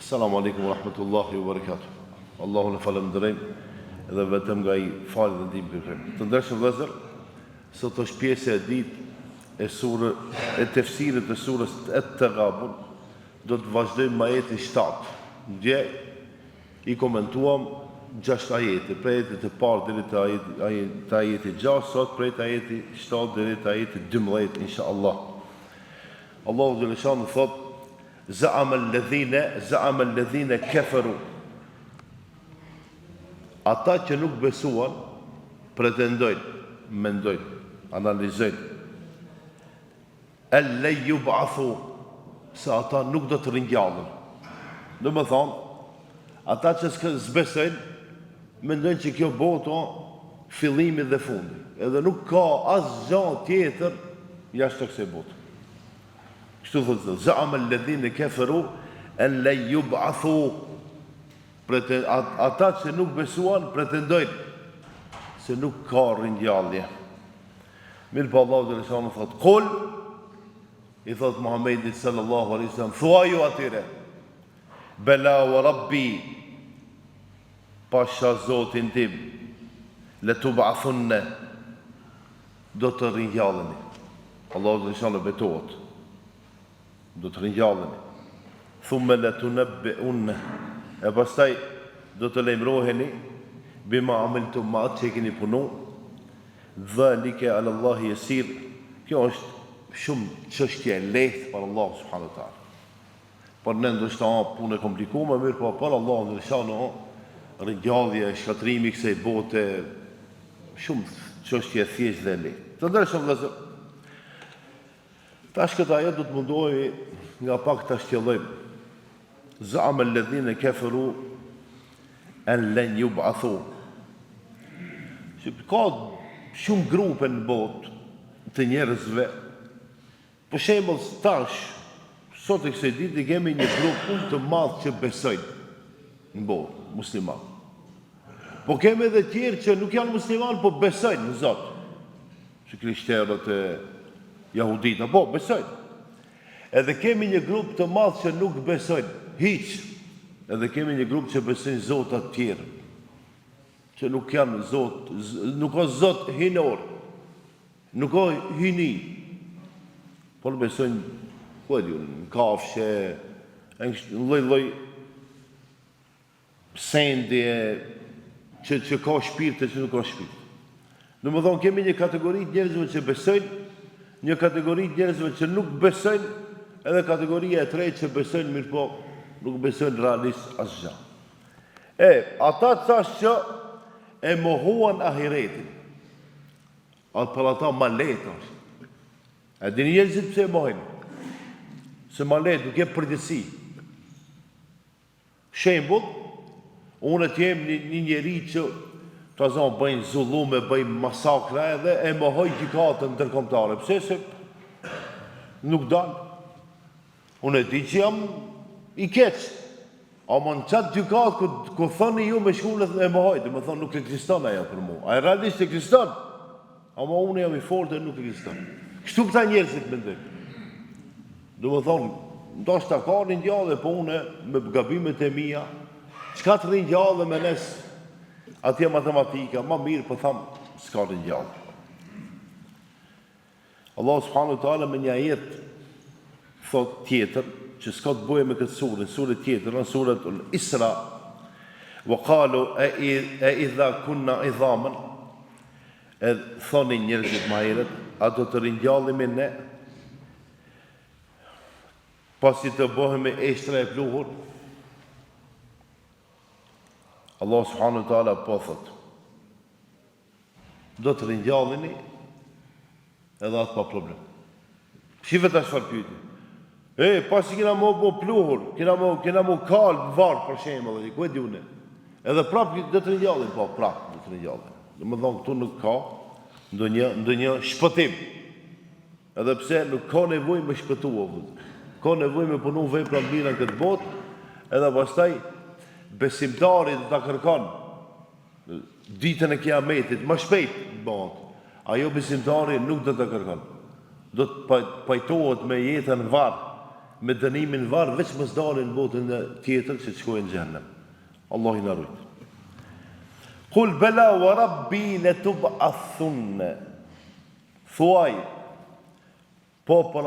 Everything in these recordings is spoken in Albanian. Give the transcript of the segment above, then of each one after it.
Assalamu alaikum wa rahmatullahi wa barakatuh. Allahu në falënderojmë edhe vetëm nga I falë dhe ndihmë kërkojmë. Të ndershëm vëllezër, sot është pjesë e ditë e tefsirit të surës At-Taghabun. Do të vazhdojmë me ajetin 7. Dje I komentuam 6 ajete, prej ajetit të parë deri te ajeti 6, sot prej ajeti 7 deri te ajeti 12 inshallah. Allahu dhe lëshanë thot Za'ama alladhina kafaru. Ata që nuk besuan, pretendojnë, mendojnë, analizojnë. Alla yub'athu, se ata nuk do të ringjallen. Do më thonë, ata që s'besojnë, mendojnë që kjo botë fillimi dhe fundi. Edhe nuk ka asgjë tjetër jashtë kësaj bote. Kështu thotë, za'ama alladhina kafaru an la yub'athu. Ata që nuk besuan pretendojnë se nuk ka ringjallje. Mirë pa Allahu dhe Resulullah thotë, "Qul", I thotë Muhammedit sallallahu alaihi wasallam, "Thuaj ju atyre, bela wa rabbi, pasha Zotin tim, le tub'athunna, do të ringjalleni." Allahu dhe Resulullah betohet. Do të ringjalleni. Thumma la tunabbi'unna, e pastaj do të lajmëroheni bima amiltum, ma atë që keni punu. Dhalike ala Allahi yasir. Kjo është shumë çështje e lehtë për Allah subhanahu wa taala. Por ne ndoshta punë e komplikuar, mirë po për Allah ndërshano ringjallje, shkatrimi kësaj bote, shumë çështje e thjeshtë dhe e lehtë. Të ndërshëm vëllezër, tash këtë ajet do të mundohemi nga pak ta shtjellojmë. Za'ama alladhina kafaru an lan yub'athu. Ka shumë grupe në botë të njerëzve. Për shembull, tash sot e kësaj ditë kemi një grup të madh që besojnë në botë, musliman. Po kemi edhe tjerë që nuk janë musliman, po besojnë në Zot. Si krishterët e jahudita, po besojnë. Edhe kemi një grup të madh që nuk besojnë hiç. Edhe kemi një grup që besojnë Zota të tjerë, që nuk janë Zot, nuk ka Zot hinor, nuk ka hini, por besojnë, ku e diun, në kafshë, në lloj-lloj sendje, që ka shpirt e që nuk ka shpirt. Domethënë kemi një kategori të njerëzve që besojnë, një kategori të njerëzve që nuk besojnë, edhe kategoria e tretë që besojnë, mirë po nuk besojnë realisht asgjë. Ata thash që e mohuan ahiretin. Për ata ma lehtë është. E dini njerëzit pse e mohojnë? Se ma lehtë nuk e përgjithësi. Shembull, unë të jem një njeri që të zonë bëjnë zullume, bëjnë masakra edhe e mohoj gjykatën ndërkombëtare. Pse? Se nuk dalë. Unë e di që jam I keq. Ama në qatë gjykatë ku thoni ju me shkullët e mohoj, dhe me thonë nuk ekziston ajo për mu. A e realisht ekziston? Ama unë jam I fortë e nuk ekziston. Kështu këta njerëzit mendojnë. Dhe me thonë, ndoshta ka ringjallje, po une me gabimet e mia, çka të ringjallje me nes, atje matematika, ma mirë, po thamë, s'ka ringjallje. Allah subhanahu wa taala me një ajet thot tjetër, që s'ka të bëjë me këtë surë tjetër, në surët Isra, wa qalu e idha kunna idhaman, e thoni njerëzit ma herët, a do të ringjallemi ne, pasi të bëhemi eshtra e pluhur. Allah subhanahu wa taala po thot, do të ringjalleni, edhe atë pa problem. Shive ta çfarë pyeti. Pasi kena mo pluhur, kena mo kalë, varë, për shembull, ku e di une. Edhe prapë do të ringjallin, po, prapë do të ringjallin. Dhe më thonë, këtu nuk ka ndonjë shpëtim. Edhe pse nuk ka nevojë me shpëtua, ka nevojë me punu vepra mira në këtë botë, edhe pastaj besimtari do ta kërkon ditën e kiametit, më shpejt bëhet. Ajo besimtari nuk do ta kërkon. Do të pajtohet me jetën varë, me dënimin varë, veç mos dalin në botën tjetër që të shkojnë në xhenem. Allah i na rujt. Kul bela wa rabbi letub'athunna. Thuaj, po për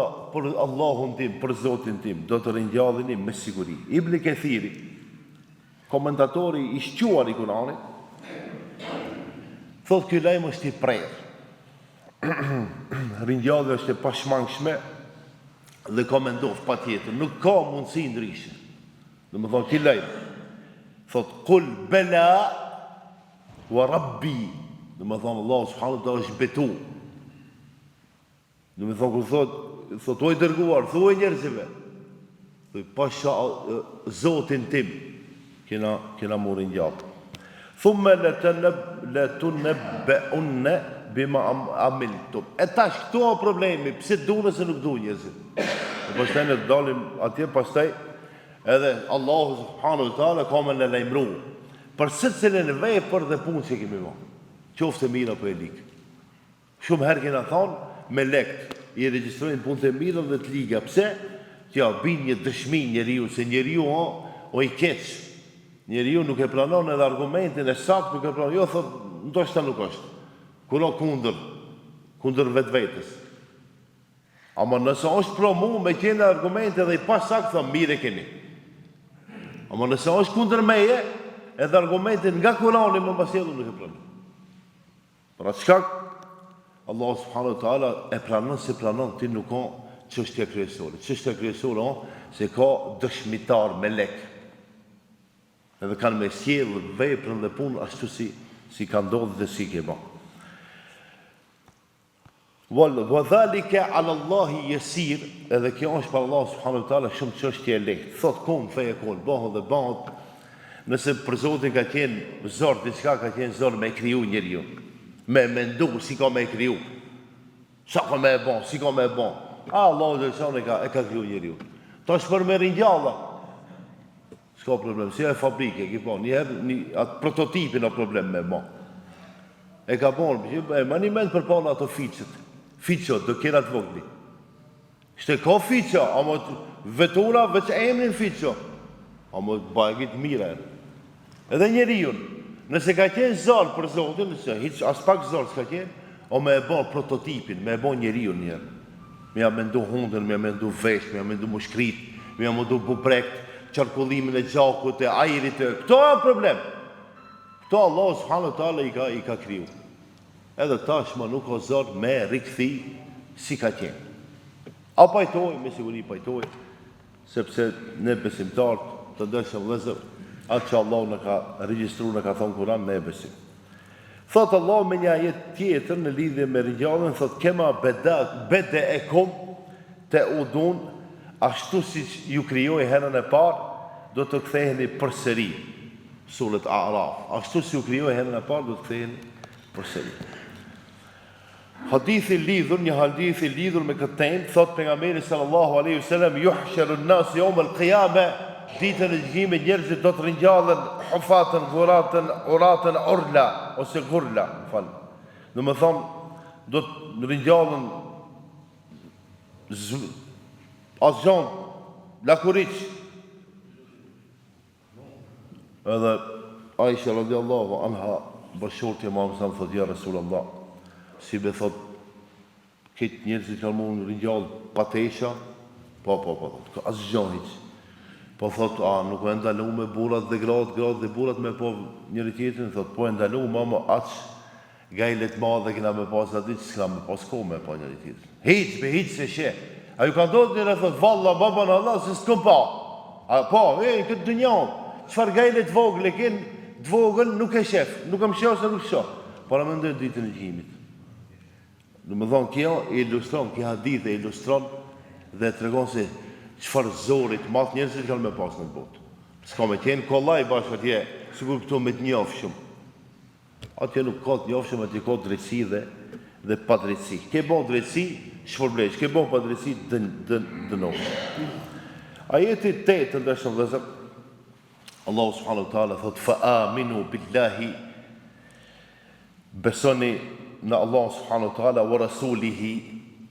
Allahun tim, për Zotin tim, do të ringjallini me siguri. Ibn Kathiri, komentatori i shquar i Kuranit, thot ky lajm është i prerë. Ringjallja është e pashmangshme dhe ka mendof patjetër, nuk ka mundësi ndryshe. Domethënë ky lajm thot kul bela wa rabbi, domethënë Allah subhanahu wa taala është betu. Domethënë kur thot oj dërguar, thuaj njerëzve, pasha Zotin tim, kena morë ngjall. Thumma latunabbe'unna bima amiltum. E tash këtu o problemi, pse duhet se nuk duhet njerëzit. Pastaj ne dalim atje, pastaj edhe Allahu subhanahu wa taala ka më në lajmëru për secilën vepër dhe punë që kemi bërë. Qoftë mirë apo e ligë. Shumë herë kena thonë me lekt i regjistrojnë punët e mira dhe të liga. Pse? Që ja bin një dëshmi njeriu se njeriu o i keq. Njeriu nuk e planon edhe argumentin e saktë, nuk e planon. Jo thot, ndoshta nuk është. Kuro kundër vetvetes. Ama nëse është pro mu me qenë argumente dhe i pas saktë thon mirë keni. Ama nëse është kundër meje, edhe argumentin nga Kurani më mbasjellën nuk e planon. Për atë shkak Allah subhanahu wa taala e pranon se pranon, ti nuk ka çështje kryesore. Çështja kryesore se ka dëshmitar me lek. Edhe kanë me sjell veprën dhe punë ashtu si ka ndodhur dhe si ke bërë. Wa dhalika ala Allah yasir, edhe kjo është për Allah subhanahu wa taala shumë çështje e lehtë. Thot kom feja kon, bëhet dhe bëhet. Nëse për Zotin ka qenë zor diçka, ka qenë zor me kriju njeriu. Me mendu si ka me kriju. Sa ka me e bon, si ka me e bon. Allah dhe e ka kriju njeriu. Ta është për me ringjalla. S'ka problem, si e fabrike, ki po, atë prototipin o problem me bon. E ka bon, ma një mend për pala ato fiqët. Fiqët, do kjera të vogli. Shte ka fiqë, ama vetura veç emrin fiqë. Ama bagit mire. Edhe njeriun, nëse ka qenë zorë për Zotin, nëse as pak zorë s'ka qenë, o me e bon prototipin, me e bon njeriun njerë. Me ja mendu hundën, me ja mendu vesh, me ja mendu mushkrit, me ja mendu bubrekt, qarkullimin e gjakut, e ajrit, këto e problem. Këto Allah subhanahu wa taala i ka kriju. Edhe tashma nuk o zorë me rikthi si ka qenë. A pajtoj, me siguri pajtoj, sepse ne besimtarët të dëshëm vëzër, atë që Allah në ka regjistru, në ka thonë Kuran, ne besim. Thotë Allah me një ajet tjetër në lidhje me ringjalljen, thotë kema bede e kom të udun, ashtu si ju krijoi herën e parë, do të ktheheni përsëri. Suret A'raf. Ashtu si ju krijoi herën e parë, do të ktheheni përsëri. Një hadith i lidhur me këtë temë, thot pejgamberi sallallahu alaihi wasallam, yuhsharu an-nas yawm al-qiyamah, ditën e gjykimit njerëzit do të ringjallen hufatën, uratën, urla ose gurla, fal. Do të thonë do të ringjallen azjon, lakuriç. Edhe Aisha radiallahu anha bashorti e Muhamedit thotë ja Rasulullah, si be thot këtë njerëzit kanë mund ringjall patesha, po, azjon hiç. Po thot, nuk e ndalu me burrat dhe gratë dhe burrat me po njëri tjetrin, thot, po e ndalu mama aq gajlet madhe kena me pas aty, që s'kena me pas ko me po njëri tjetrin. Hiç se she. A ju ka ndodhur njëre, thot, valla, baban Allah, se s'kom pa. Këtë dënjan, qëfar gajlet vogle, të vogël nuk e shef, nuk e më shef se nuk shef. Para me ndër ditën e gjimit. Në më thonë, kjo ilustron, kjo hadith e ilustron dhe të regon se qëfar zorit, matë njerëzit kanë me pas në botë. S'ka me qenë kollaj bashkë atje, sigur këto me të njofshëm. Atje nuk ka të njofshëm, atje ka drejtësi dhe pa drejtësi. Ke bon drejtësi, shpërbleq, ke bon pa drejtësi, dënohë. Ajeti 8, ndërshëm dhe zërë, Allahu subhanahu wa ta'ala thot, fa aminu billahi, besoni në Allah subhanahu wa ta'ala, wa rasulihi,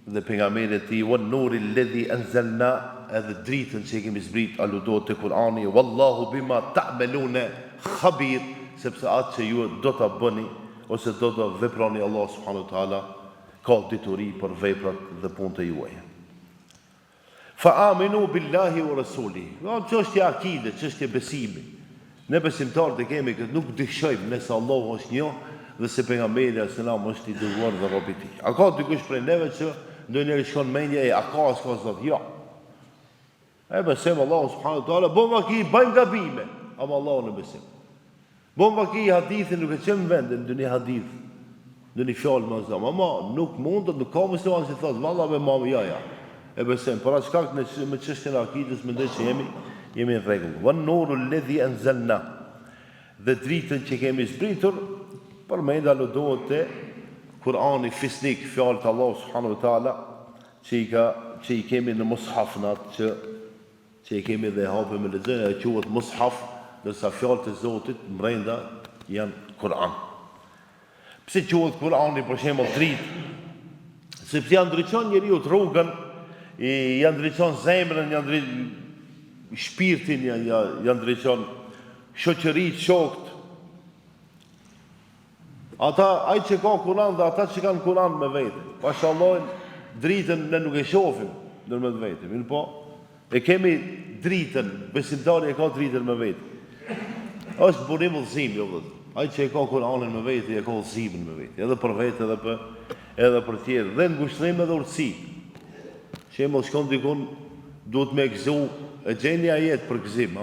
dhe pejgamberit e tij, wan nuri alladhi anzalna, edhe dritën që kemi zbrit, aludot të Kur'ani, wallahu bima ta'maluna khabir, sepse atë që ju do ta bëni ose do të veproni, Allah subhanahu wa taala ka dituri për veprat dhe punët e juaja. Fa aminu billahi wa rasuli. Çështja e akide, çështja e besimit. Ne besimtarët e kemi këtë, nuk dyshojmë nëse Allahu është një dhe se pejgamberi sallallahu alaihi wasallam është i dërguar dhe robi i tij. A ka dikush prej neve që ndonjëherë shkon mendja e a ka zot? Jo. E besojmë Allahu subhanahu wa taala, bëjmë aki bëjmë gabime, ama Allahu në besim. Bëjmë aki hadithin nuk e çem vendin, ndonjë hadith, ndonjë fjalë më zëm, ama nuk mundet, nuk ka musliman që thotë valla me mamë ja. E besojmë, por as shkak me çështjen e akidës mendoj që jemi në rregull. Wan nuru alladhi anzalna. Dhe dritën që kemi zbritur, përmend aludohet te Kur'ani fisnik, fjalët e Allahut subhanahu wa taala, që i kemi në mushaf natë që i kemi dhe hapëm me lexojnë, e quhet mushaf, ndërsa fjalët e Zotit brenda janë Kur'an. Pse quhet Kur'ani për shembull dritë? Sepse ja ndriçon njeriu rrugën, ja ndriçon zemrën, ja ndriçon shpirtin, ja ndriçon shoqëritë, shokët. Ai që ka Kur'an dhe ata që kanë Kur'an me vete, mashallah, dritën ne nuk e shohim ndërmjet vetë, mirë po, e kemi dritën, besimtari e ka dritën me vete. Është burim udhëzim, jo vëllai. Ai që e ka Kur'anin me vete, e ka udhëzimin me vete, edhe për vete edhe për tjerë, dhe ngushtrim edhe urtësi. Shembull, shkon dikun, duhet me gëzu, e gjeni ajet për gëzim,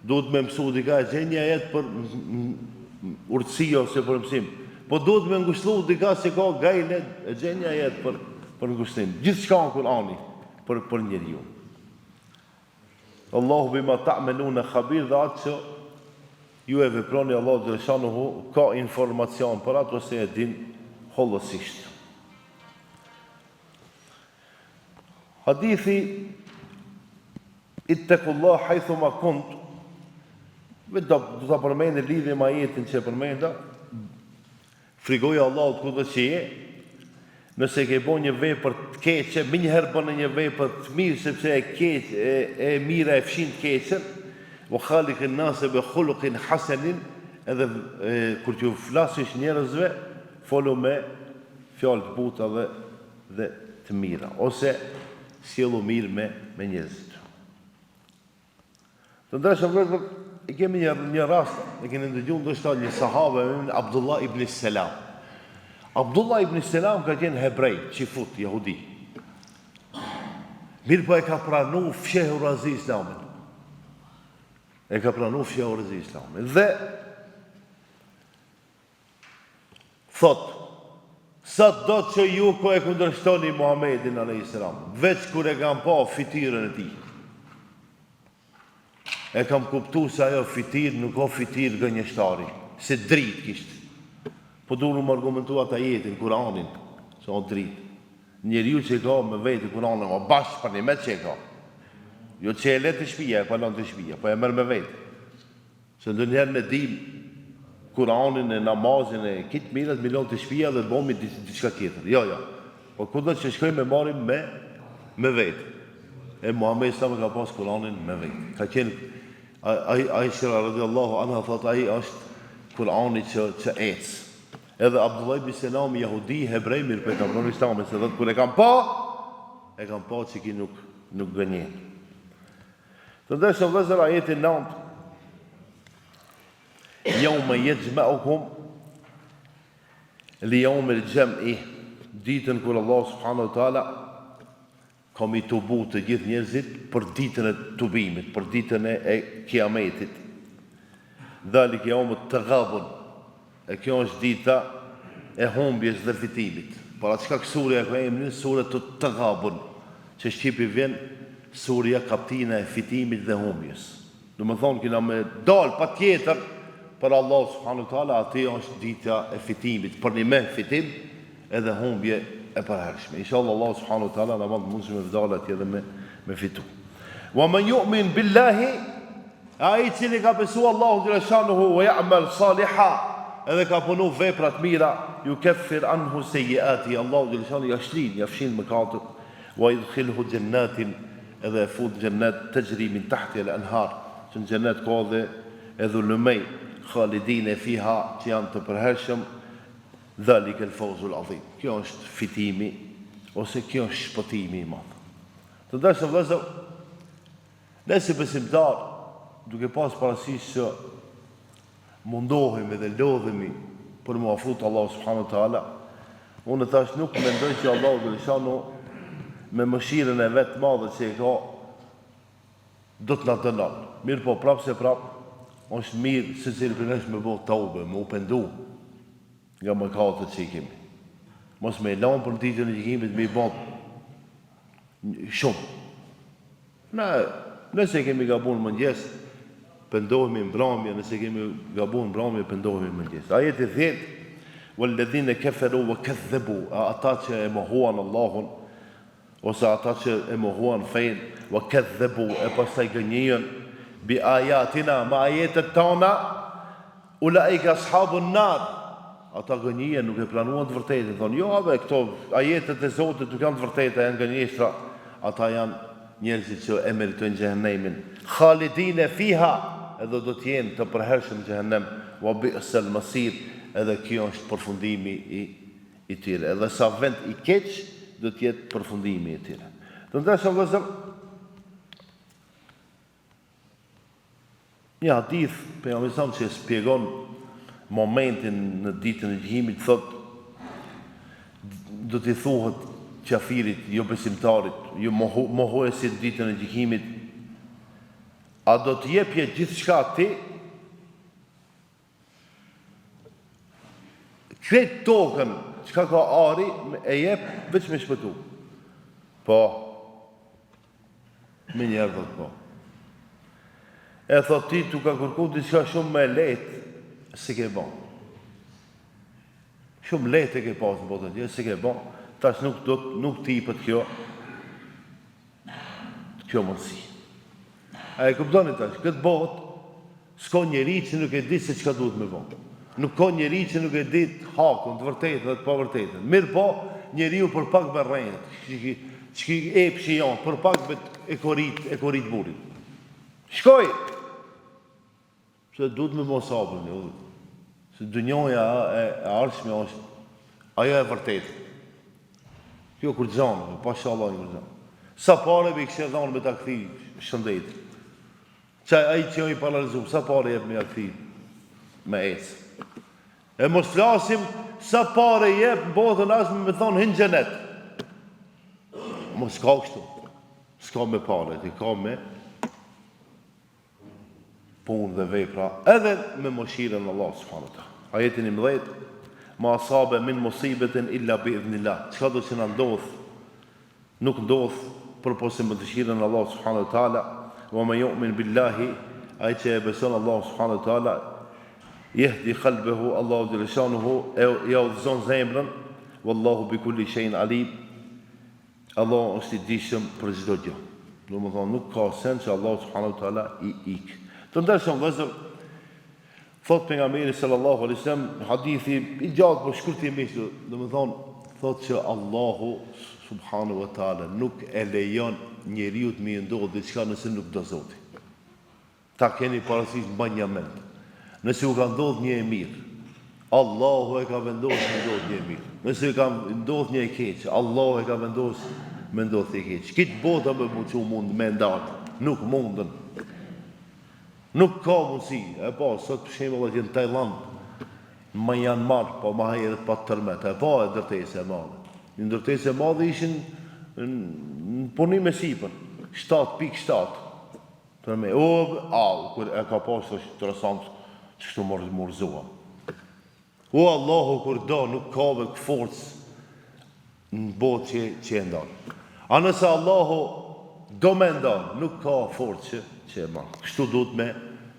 duhet me mësu dika, e gjeni ajet për urtësi ose për mësim. Po duhet me ngushtu dika se ka gajle, e gjeni ajet për ngushtim. Gjithçka në Kur'ani për njeriu. Allahu bima ta'maluna khabir, dhe atë që ju e veproni, Allahu xhaleshanuhu ka informacion për atë ose e din hollësisht. Hadithi ittaqullah haythu ma kunt, do ta përmendë lidhje me ajetin që e përmenda, frigoja Allahut kudo që je, nëse ke bën një vepër të keqe, më njëherë bën një vepër të mirë, sepse e keq e mira e fshin të keqen, wa khaliqin nas bi khuluqin hasanin, edhe kur ti flasësh njerëzve, folu me fjalë të buta dhe të mira, ose sjellu mirë me njerëzit. Të ndryshëm vëllezër, e kemi një rast, e keni ndëgjuar ndoshta një sahabe, Abdullah ibn Salam. Abdullah ibn Salam ka qenë hebrej, qifut, jahudi. Mirë po e ka pranu fshehurazi Islamin. Dhe thot, sa do që ju ko e kundërshtoni Muhammedin a.s. veç kur e kam pa fitirën e tij. E kam kuptu se ajo fitir nuk o fitir gënjeshtari, se dritë kishtë. Po duhet më argumentu ata jetin, Kur'anin, se o dritë. Njeriu që ka me vetë Kur'anin, o bashkë për një metë që ka. Jo që e le të shpija, e palon të shpija, po e mërë me vetë. Se ndonjëherë në dim Kur'anin e namazin e kitë mirët, milon të shpija dhe të bomi diçka tjetër. Jo. Po kudo që shkoj me marim me vetë. E Muhammed sa me ka pas Kur'anin me vetë. Ka qenë, Aisha radhiyallahu anha thot, ai është Kur'ani që ecë. Edhe Abdullah ibn Salam, jahudi, hebrej, mirë për e kam rënë Islamin, se dhëtë kur e kam pa që ki nuk gënjen. Të ndërshë vëzër ajetin 9, Jaume yajma'ukum li jaumil jam'i, ditën kur Allah subhanahu wa taala kam i tubu të gjithë njerëzit për ditën e tubimit, për ditën e kiametit. Dhalik jaumut taghabun, e kjo është dita e humbjes dhe fitimit. Por atë çka surja ka emrin sura të taghabun, që shqipi vjen surja kaptina e fitimit dhe humbjes. Do të thonë kena me dal patjetër për Allah subhanahu wa taala, aty është dita e fitimit, për një me fitim edhe humbje e përhershme. Inshallah Allah subhanahu wa taala na mund të me vdal atje dhe me fitu. Wa man yu'min billahi, ai cili ka besuar Allahu xhaleshanuhu wa ya'mal saliha, edhe ka punu veprat mira, ju keffir anhu sejjiati, Allahu Gjeleshanu ja shlin, ja fshin mëkatët, wa idkhilhu gjennatin, edhe fut gjennet të gjri min tahti e anhar, që në gjennet ka dhe edhe lumej, khalidine fiha, që janë të përhershëm, dhalik el fawzul adhim. Kjo është fitimi, ose kjo është shpëtimi i madh. Të dashur vëllezër, ne si besimtar, duke pas parasysh që mundohemi dhe lodhemi për mu afrut Allah subhanahu wa taala, unë tash nuk mendoj që Allah Gjeleshanu me mëshirën e vetë madhe që e ka do të na dënon. Mirë po prapë se prapë është mirë se cilë për nesh me bo taube, me u pendu nga mëkatet që i kemi. Mos me lanë për ditën e gjykimit me i bo shumë. Nëse kemi gabun mëngjes, pendohemi mbrëmje, nëse kemi gabun mbrëmje, pendohemi mëngjes. Ajeti 10, walladhina kafaru wa kadhabu, ata që e mohuan Allahun, ose ata që e mohuan fen, wa kadhabu, e pastaj gënjejën bi ayatina, ma ajetet tona, ulaika ashabun nar. Ata gënjejën, nuk e planuan të vërtetin, thonë, jo, këto ajetet e Zotit nuk janë të vërteta, janë gënjeshtra, ata janë njerëzit që e meritojnë xhehenemin. Khalidine fiha, edhe do të jenë të përhershëm në xhehenem, wa bi'sal masir, edhe kjo është përfundimi i tyre. Edhe sa vend i keq do të jetë përfundimi i tyre. Të ndeshëm vëllezër, një hadith pejgamberi që shpjegon momentin në ditën e gjykimit, thotë do t'i thuhet qafirit, jo besimtarit, jo mohuesit ditën e gjykimit, a do të jepje gjithçka ti? Kretë tokën, çka ka ari, e jep veç me shpëtu. Po, me njerë dhëtë po. E thot ti tu ka kërku diçka shumë me letë, si ke bon. Shumë letë e ke pasë në botën tje, si ke bon. Tash nuk ti për kjo mundësi. A e kuptoni tash, këtë botë, s'ka njeri që nuk e di se çka duhet me bon. Nuk ka njeri që nuk e di hakun, të vërtetën dhe të pa vërtetën. Mirë po, njeriu për pak me rrenjët, që e pëshi janë, për pak e korit burin. Shkoj! Se duhet me mos sabër, se dënjoja e arshme është, ajo e vërtetë. Kjo kur gjanë, pasha Allah një kur gjanë. Sa pare me i kështë dhanë me të këthi shëndetë. Qaj aji që i paralizumë, sa pare jep me a këthi me esë. E mos flasim, sa pare jep në botën asme me thonë hinë gjenet. Mos ka kështu. S'ka me pare, ti ka me punë dhe vepra, edhe me mëshirën Allah subhanahu wa taala. Ajetin 11, ma asabe min musibetin illa bi idhnillah. Çka do që na ndodh, nuk ndodh përposi me dëshirën e Allah subhanahu wa taala. Wa man yu'min billahi, ai që e beson Allah subhanahu wa taala, yahdi qalbahu, Allahu Gjeleshanuhu ja udhëzon zemrën, wallahu bi kulli shay'in alim. Allah është i dishëm për çdo gjë. Domethënë nuk ka sen që Allah subhanahu wa taala i ik. Të ndërshëm vëzër, thot pejgamberi sallallahu alaihi wasallam, hadithi i gjatë për shkurtimisht, domethënë thot që Allahu subhanahu wa taala nuk e lejon njeriu të më ndodhë diçka nëse nuk do Zoti. Ta keni parasysh mbani mend. Nëse u ka ndodhur një e mirë, Allahu e ka vendosur të ndodhë një e mirë. Nëse ka ndodhur një e keq, Allahu e ka vendosur me ndodhë e keq. Këtë bota më buçu mund me ndat, nuk mundën. Nuk ka mundësi, sot për shembull atje në Tajland, më janë marrë, po më herët pa tërmet, e ndërtesë e madhe. Një ndërtesë e madhe ishin në punim me sipër, 7.7. Tërme, kur e ka pasë është interesant, që kështu mërzua. Allahu kur do nuk ka dhe forcë në botë që e ndonë. A nëse Allahu do me ndonë, nuk ka forcë që e marrë. Kështu duhet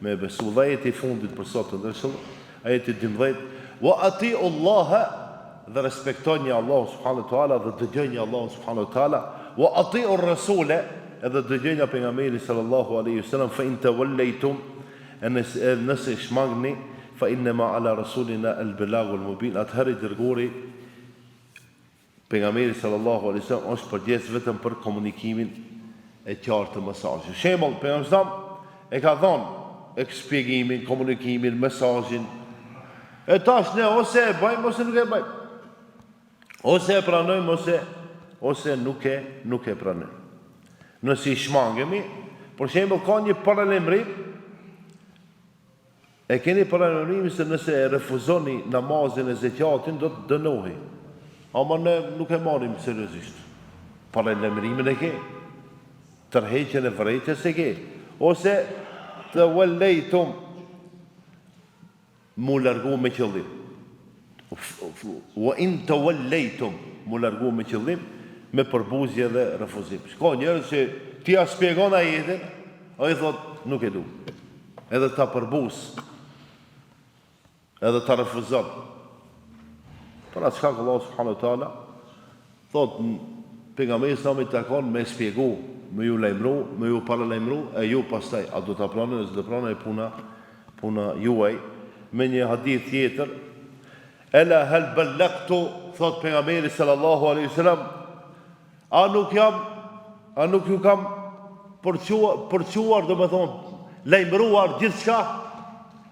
me besu. Dhe ajeti fundit për sot të ndërshëm, ajeti 12, wa ati Allahe, dhe respektoni Allah subhanahu wa taala, dhe dëgjoni Allah subhanahu wa taala, wa ati Rasule, edhe dëgjoni pejgamberin sallallahu alaihi wasallam, fa in tawallaytum, nëse shmangni, fa innama ala rasulina al-balagul mubin. Atëherë dërgori pejgamberi sallallahu alaihi wasallam është përgjegjës vetëm për komunikimin e qartë të mesazhit. Shembull, pejgamberi e ka thonë shpjegimin, komunikimin, mesazhin. E tash ne ose e bëjmë ose nuk e bëjmë. Ose e pranojmë ose nuk e pranojmë. Nëse i shmangemi, për shembull ka një paralajmërim, e keni paralajmërimin se nëse e refuzoni namazin e zekatin do të dënohej. Ama ne nuk e marrim seriozisht. Paralajmërimin e ke. Tërheqjen e vërejtjes e ke. Ose të wallejtum mu largu me qëllim. Wa in tawallejtum mu largu me qëllim, me përbuzje dhe refuzim. Shko njerëz që ti ja shpjegon ajetin, ai thot nuk e du. Edhe ta përbuz, edhe ta refuzon. Për atë shkak Allah subhanahu wa taala thot pejgamberi sa më takon me shpjegu, me ju lajmëru, me ju paralajmëru, e ju pastaj a do ta pranoni ose do pranoni puna juaj. Me një hadith tjetër, ela hal ballaqtu, thot pejgamberi sallallahu alaihi wasallam, a nuk ju kam përquar, do me thonë, lajmëruar gjithçka,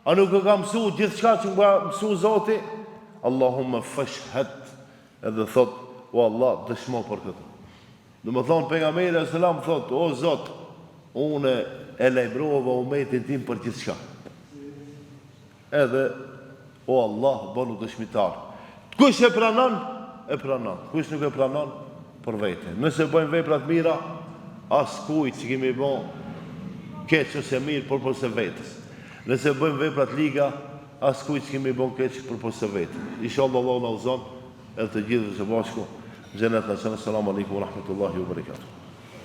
a nuk ju kam mësu gjithçka që më mësu Zoti? Allahumma fashhad, edhe thot, o Allah, dëshmo për këtë. Do me thonë, pejgamberi sallallahu alaihi wasallam thot, o Zot, une e lajmërova umetin tim për gjithçka. Edhe, o Allah, bënu dëshmitar. Kush e pranon? E pranon. Kush nuk e pranon? Për vete. Nëse bëjmë veprat mira, as kujt që kemi bën keq ose mirë përpos së vetes. Nëse bëjmë veprat liga, as kujt që kemi bën keq përpos së vetes. Inshallah Allah na uzon edhe të gjithë së bashku. Xhenet na. Assalamu alaikum wa rahmatullahi wa barakatuh.